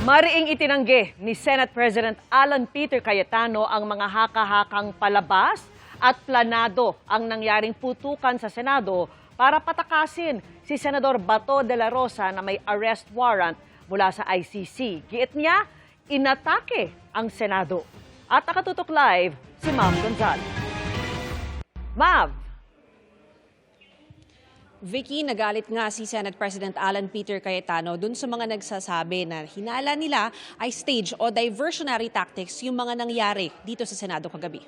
Mariing itinanggi ni Senate President Alan Peter Cayetano ang mga haka-hakang palabas at planado ang nangyaring putukan sa Senado para patakasin si Senador Bato de la Rosa na may arrest warrant mula sa ICC. Giit niya, inatake ang Senado. At nakatutok live si Mav Gonzalez. Mav! Vicky, nagalit nga si Senate President Alan Peter Cayetano dun sa mga nagsasabi na hinala nila ay stage o diversionary tactics yung mga nangyari dito sa Senado kagabi.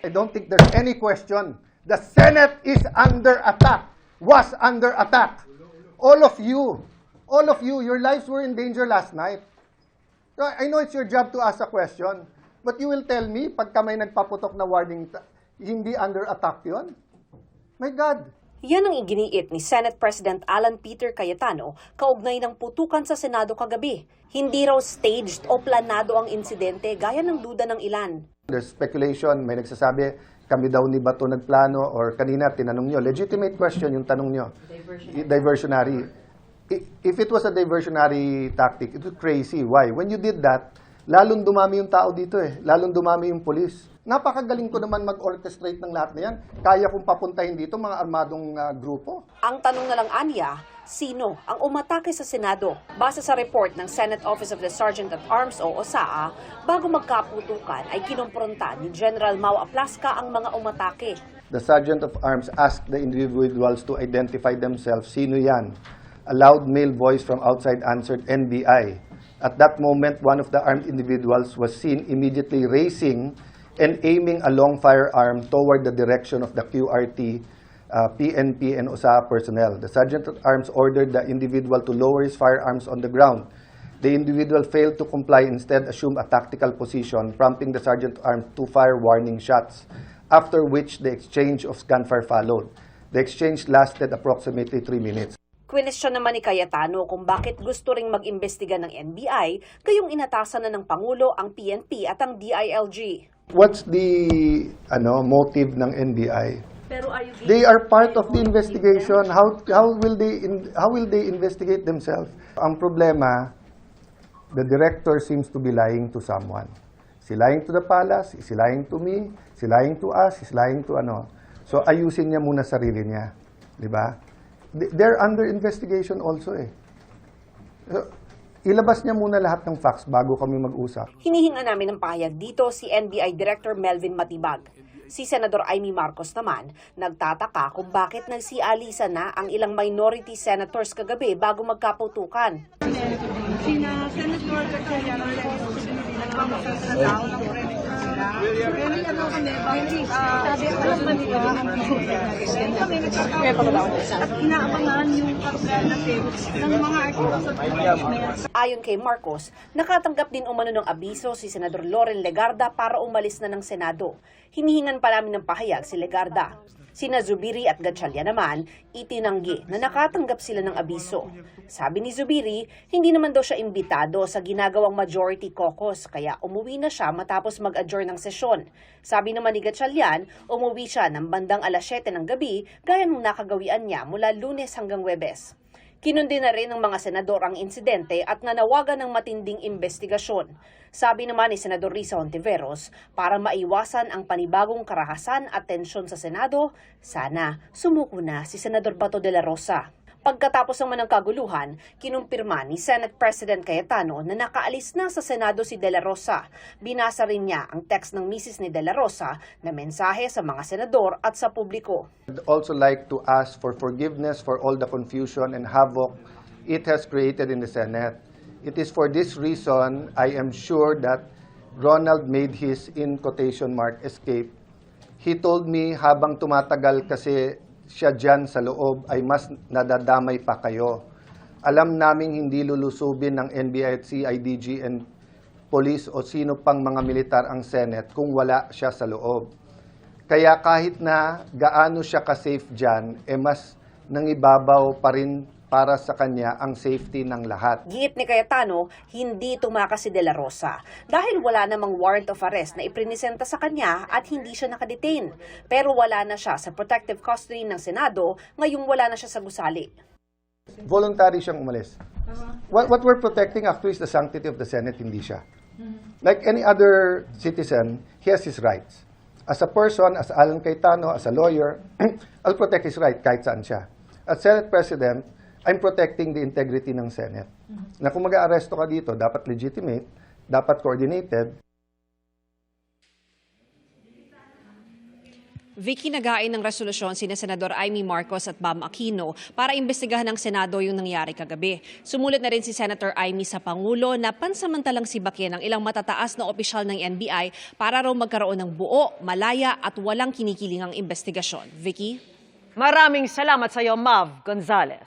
I don't think there's any question. The Senate is under attack, was under attack. All of you, your lives were in danger last night. So I know it's your job to ask a question, but you will tell me pagka may nagpaputok na warning, hindi under attack yun? My God! Yan ang iginiit ni Senate President Alan Peter Cayetano kaugnay ng putukan sa Senado kagabi. Hindi raw staged o planado ang insidente gaya ng duda ng ilan. There's speculation, may nagsasabi, kami daw ni Bato nagplano, or kanina tinanong nyo, legitimate question yung tanong nyo. Diversionary. If it was a diversionary tactic, it was crazy. Why? When you did that, lalong dumami yung tao dito lalong dumami yung polis. Napakagaling ko naman mag-orchestrate ng lahat na yan. Kaya kong papuntahin dito mga armadong grupo. Ang tanong na lang anya, sino ang umatake sa Senado? Base sa report ng Senate Office of the Sergeant at Arms o OSAA, bago magkaputukan ay kinompronta ni General Mau Aplasca ang mga umatake. The Sergeant of Arms asked the individuals to identify themselves. Sino yan? A loud male voice from outside answered, NBI. At that moment, one of the armed individuals was seen immediately racing and aiming a long firearm toward the direction of the QRT, PNP, and OSAA personnel. The Sergeant at Arms ordered the individual to lower his firearms on the ground. The individual failed to comply, instead assumed a tactical position, prompting the Sergeant at Arms to fire warning shots, after which the exchange of gunfire followed. The exchange lasted approximately 3 minutes. Kwenestyon naman ni Cayetano kung bakit gusto ring mag-imbestiga ng NBI, kayong inatasan na ng Pangulo ang PNP at ang DILG. What's the motive ng NBI? They are part of the investigation. How will they investigate themselves? Ang problema, the director seems to be lying to someone. Is he lying to the palace? Is he lying to me? Is he lying to us? Is he lying to ano? So ayusin niya muna sarili niya, di ba? They're under investigation also So, ilabas niya muna lahat ng facts bago kami mag-usap. Hinihinga namin ng pahayag dito si NBI Director Melvin Matibag. Si Senador Amy Marcos naman, nagtataka kung bakit nagsialisa na ang ilang minority senators kagabi bago magkaputukan. Sina Senator Gatchalian ang nagpapasal sa tao ng foreign sila. Pero ano kami, sabi, alam ba nila ang kami nagkakaroon at inaabangan yung paglalapit ng mga articles. Ayon kay Marcos, nakatanggap din umano ng abiso si Senador Loren Legarda para umalis na ng Senado. Hinihingan pa namin ng pahayag si Legarda. Sina Zubiri at Gatchalian naman, itinanggi na nakatanggap sila ng abiso. Sabi ni Zubiri, hindi naman daw siya imbitado sa ginagawang majority caucus, kaya umuwi na siya matapos mag-adjourn ng sesyon. Sabi naman ni Gatchalian, umuwi siya ng bandang alas 7 ng gabi, gaya ng nakagawian niya mula Lunes hanggang Huwebes. Kinundi na rin ng mga senador ang insidente at nanawagan ng matinding investigasyon. Sabi naman ni Senador Risa Hontiveros, para maiwasan ang panibagong karahasan at tensyon sa Senado, sana sumuko na si Senador Bato de la Rosa. Pagkatapos naman ng kaguluhan, kinumpirma ni Senate President Cayetano na nakaalis na sa Senado si De La Rosa. Binasa rin niya ang text ng misis ni De La Rosa na mensahe sa mga senador at sa publiko. I'd also like to ask for forgiveness for all the confusion and havoc it has created in the Senate. It is for this reason I am sure that Ronald made his, in quotation mark, escape. He told me habang tumatagal kasi siya dyan sa loob ay mas nadadamay pa kayo. Alam naming hindi lulusubin ng NBI at CIDG and police o sino pang mga militar ang Senate kung wala siya sa loob. Kaya kahit na gaano siya ka-safe dyan, mas nangibabaw pa rin para sa kanya ang safety ng lahat. Giit ni Cayetano, hindi tumakas si De La Rosa dahil wala namang warrant of arrest na iprinisenta sa kanya at hindi siya nakadetain. Pero wala na siya sa protective custody ng Senado ngayong wala na siya sa gusali. Voluntary siyang umalis. What we're protecting actually is the sanctity of the Senate, hindi siya. Like any other citizen, he has his rights. As a person, as Alan Cayetano, as a lawyer, I'll protect his right kahit saan siya. As Senate President, I'm protecting the integrity ng Senate. Na kung mag-aaresto ka dito, dapat legitimate, dapat coordinated. Vicky, naghain ng resolusyon sina Senador Amy Marcos at Bam Aquino para imbestigahan ng Senado yung nangyari kagabi. Sumulat na rin si Senator Amy sa Pangulo na pansamantalang sibakyan ng ilang matataas na opisyal ng NBI para raw magkaroon ng buo, malaya at walang kinikilingang investigasyon. Vicky? Maraming salamat sa iyo, Mav Gonzalez.